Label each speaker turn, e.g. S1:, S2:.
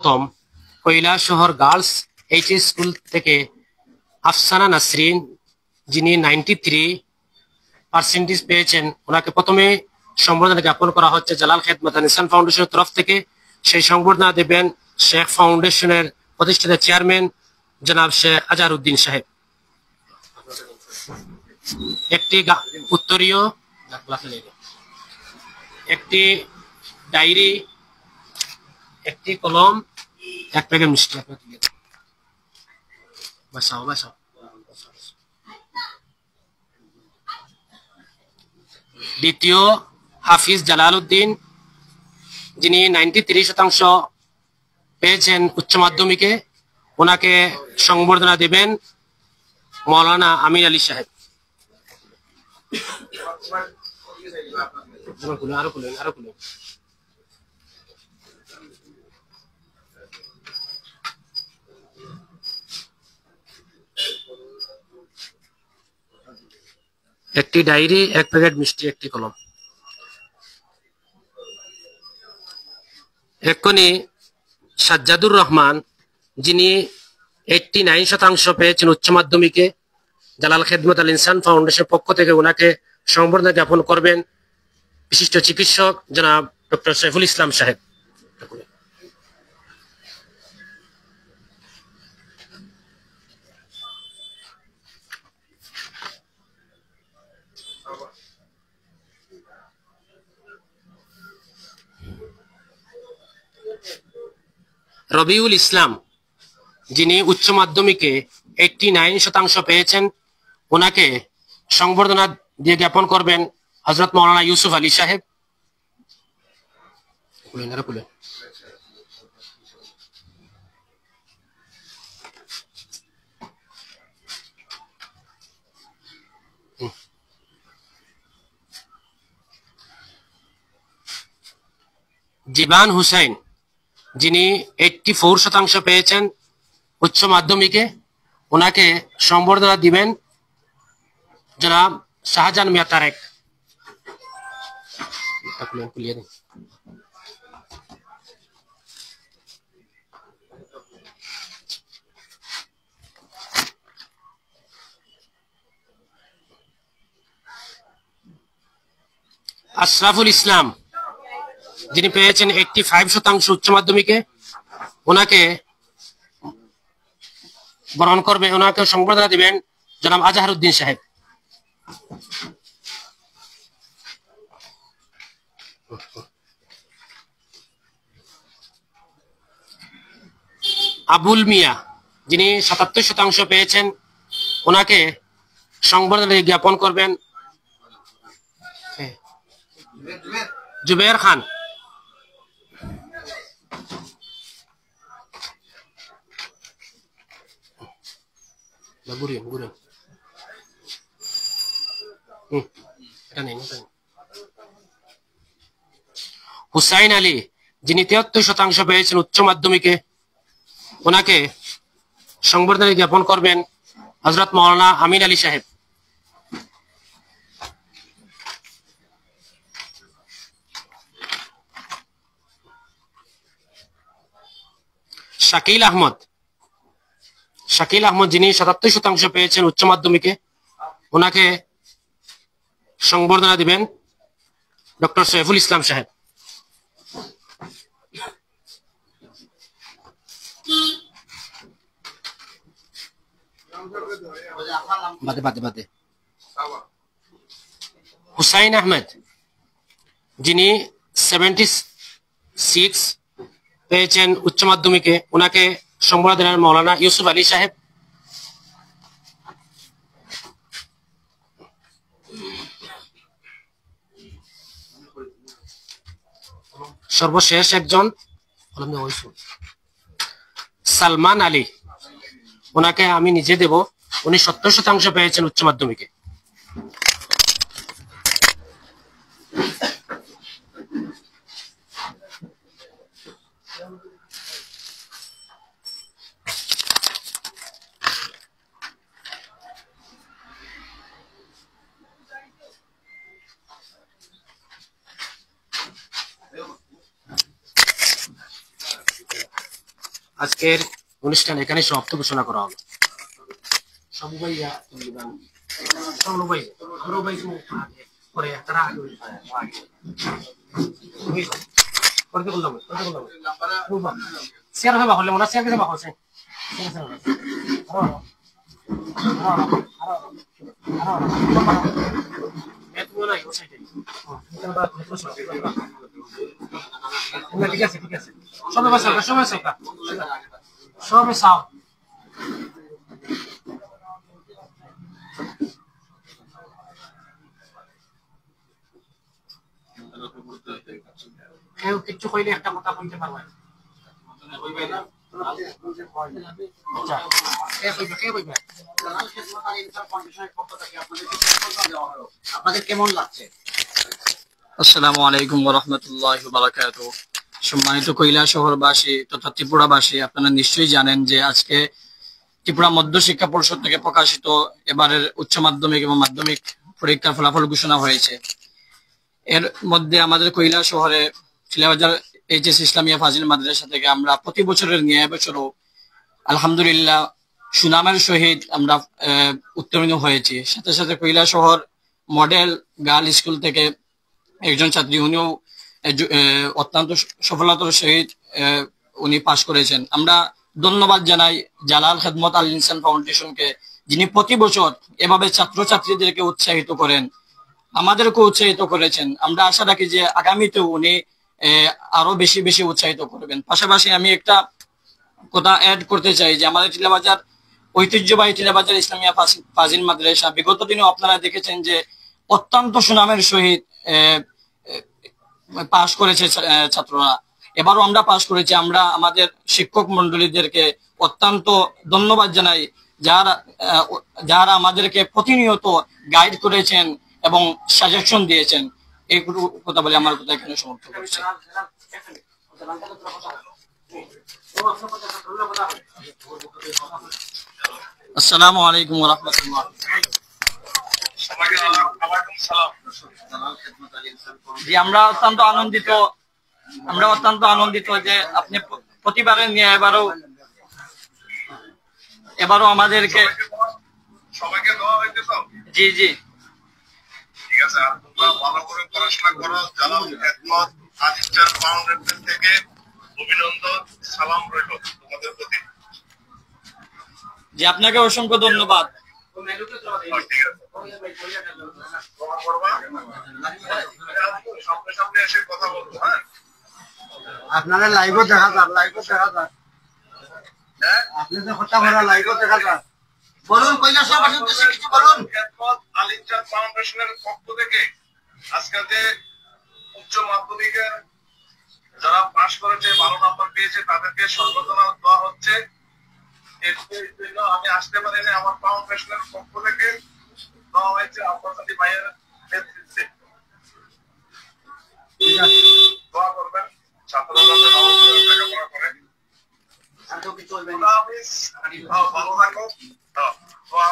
S1: প্রথম Kailashahar girls HS school থেকে আফসানা নাসরিন, যিনি 93% পেয়েছেন, ওনাকে প্রথমে সংবর্ধনা জ্ঞাপন করা হচ্ছে জালাল খেদমত ইনসান ফাউন্ডেশনের তরফ থেকে। সেই সংবর্ধনা দেবেন শেখ ফাউন্ডেশনের প্রতিষ্ঠাতা চেয়ারম্যান জনাব শেখ আজহারউদ্দিন সাহেব। একটি উত্তরীয়, একটি ডায়েরি, একটি কলম, এক প্যাকেট মিষ্টি। দ্বিতীয় হাফিজ জালাল উদ্দিন, যিনি 93% পেয়েছেন উচ্চ মাধ্যমিকে, ওনাকে সংবর্ধনা দেবেন মৌলানা আমির আলী সাহেব। একটি ডায়েরি, এক প্যাকেট মিষ্টি, একটি কলম। এক্ষুনি সাজ্জাদুর রহমান, যিনি 89% পেয়েছেন উচ্চ মাধ্যমিকে, জালাল খেদমত আল ইনসান ফাউন্ডেশনের পক্ষ থেকে ওনাকে সংবর্ধনা জ্ঞাপন করবেন বিশিষ্ট চিকিৎসক জনাব ডক্টর সাইফুল ইসলাম সাহেব। রবিউল ইসলাম, যিনি উচ্চ মাধ্যমিকে 89% পেয়েছেন, ওনাকে সংবর্ধনা দিয়ে জ্ঞাপন করবেন হযরত মাওলানা ইউসুফ আলী সাহেব। জিবান হুসাইন, যিনি 84% পেয়েছেন উচ্চ মাধ্যমিকে, ওনাকে সংবর্ধনা দিবেন জনাব শাহজাহান মিয়া তারেক। আশরাফুল ইসলাম, যিনি পেয়েছেন 85% উচ্চ মাধ্যমিকে, ওনাকে বরণ করবে, ওনাকে সংবর্ধনা দিবেন জনাব আজহারউদ্দিন সাহেব। আবুল মিয়া, যিনি 77% পেয়েছেন, ওনাকে সংবর্ধনা জ্ঞাপন করবেন জুবের খান। হুসাইন আলী, যিনি 73% পেয়েছেন উচ্চ মাধ্যমিকে, ওনাকে সংবর্ধনা জ্ঞাপন করবেন হযরত মাওলানা আমিন আলী সাহেব। শাকিল আহমদ, যিনি 77% পেয়েছেন উচ্চ মাধ্যমিকে, ওনাকে সংবর্ধনা দিবেন ডক্টর সাইফুল ইসলাম সাহেব। হুসাইন আহমেদ, যিনি 76 পেয়েছেন উচ্চ মাধ্যমিকে, ওনাকে সংবর্ধনা দেন মৌলানা ইউসুফ আলী সাহেব। সর্বশেষ একজন সালমান আলী, ওনাকে আমি নিজে দেব, উনি 70% পেয়েছেন উচ্চ মাধ্যমিকে। আজকের অনুষ্ঠান এখানে সমাপ্ত ঘোষণা করা হলো। সবু ভাইয়া সবু ভাই আমরা ভাই পরে তারা আগে করতে বললাম শেয়ার হবে হলে মনে শেয়ার কিছু বাকি আছে ঠিক আছে ঠিক আছে সবাই বসো সবাই বসো সবাই সাও কেউ কিছু কইলে একটা কথা বলতে পারবে আপনাদের কেমন লাগছে?
S2: আসসালামু আলাইকুম ওয়া রাহমাতুল্লাহি ওয়া বারাকাতুহু। সম্মানিত কৈলাস শহরবাসী তথা ত্রিপুরাবাসী, আপনারা নিশ্চয়ই জানেন যে আজকে ত্রিপুরা মধ্য শিক্ষা পরিষদ থেকে প্রকাশিত এবারের উচ্চ মাধ্যমিক এবং মাধ্যমিক পরীক্ষার ফলাফল ঘোষণা হয়েছে। এর মধ্যে আমাদের কৈলাস শহরে চিলাবাজার এইচএস ইসলামিয়া ফাজিল মাদ্রাসা থেকে আমরা প্রতি বছরের ন্যায় বছরও আলহামদুলিল্লাহ সুনামের সহিত আমরা উত্তীর্ণ হয়েছি। সাথে সাথে কৈলাস শহর মডেল গার্ল স্কুল থেকে একজন ছাত্রী, উনিও অত্যন্ত সফলতার সহিত উনি পাশ করেছেন। আমরা ধন্যবাদ জানাই জালাল খেদমত আল ইনসান ফাউন্ডেশনকে, যিনি প্রতি বছর এভাবে ছাত্রছাত্রীদেরকে উৎসাহিত করেন, আমাদেরকে উৎসাহিত করেছেন। আমরা আশা রাখি যে আগামীতেও উনি আরো বেশি বেশি উৎসাহিত করবেন। পাশাপাশি আমি একটা কথা অ্যাড করতে চাই যে আমাদের টিলাবাজার ঐতিহ্যবাহী টিলাবাজার ইসলামিয়া ফাজিল মাদ্রাসা বিগত দিনেও আপনারা দেখেছেন যে অত্যন্ত সুনামের সহিত পাশ করেছে ছাত্ররা। এবারও আমরা পাশ করেছি। আমরা আমাদের শিক্ষক মন্ডলীদেরকে অত্যন্ত ধন্যবাদ জানাই, যারা আমাদেরকে প্রতিনিয়ত গাইড করেছেন এবং সাজেশন দিয়েছেন। এইগুলো কথা বলে আমার কথা এখানে সমাপ্ত করছি। আসসালামু আলাইকুম ওয়া রাহমাতুল্লাহ। জি, আমরা অত্যন্ত আনন্দিত যে আপনি প্রতিবারের নিয়ে এবারও আমাদেরকে
S3: সবাইকে দেওয়া হয়েছে তো।
S2: জি জি
S3: ঠিক আছে, আর তোমরা ভালো করে পড়াশোনা করো। জালাল খেদমত আল ফাউন্ডেশন থেকে অভিনন্দন, সালাম রইল তোমাদের প্রতি।
S2: জি, আপনাকে অসংখ্য ধন্যবাদ।
S3: ঠিক আছে, সামনে সামনে এসে কথা বলবো। হ্যাঁ,
S4: আপনারা লাইভও দেখা যান, আপনি যে কথা বলা লাইভও দেখা যান। বলুন কৈলাস শহরবাসীর উদ্দেশ্যে কিছু বলুন।
S3: খেদমত আল ইনসান ফাউন্ডেশনের পক্ষ থেকে আজকে যে উচ্চ মাধ্যমিকের যারা পাশ করেছে, ভালো নাম্বার পেয়েছে, তাদেরকে সম্বর্ধনা দেওয়া হচ্ছে। এর জন্য আমি আসতে পারিনি, আমার ফাউন্ডেশনের পক্ষ থেকে দেওয়া হয়েছে আব্বাস আলী ভাইয়ের নেতৃত্বে। দোয়া করবেন ছাত্ররা যাতে লেখাপড়া করে। ভালো থাকো। দোয়া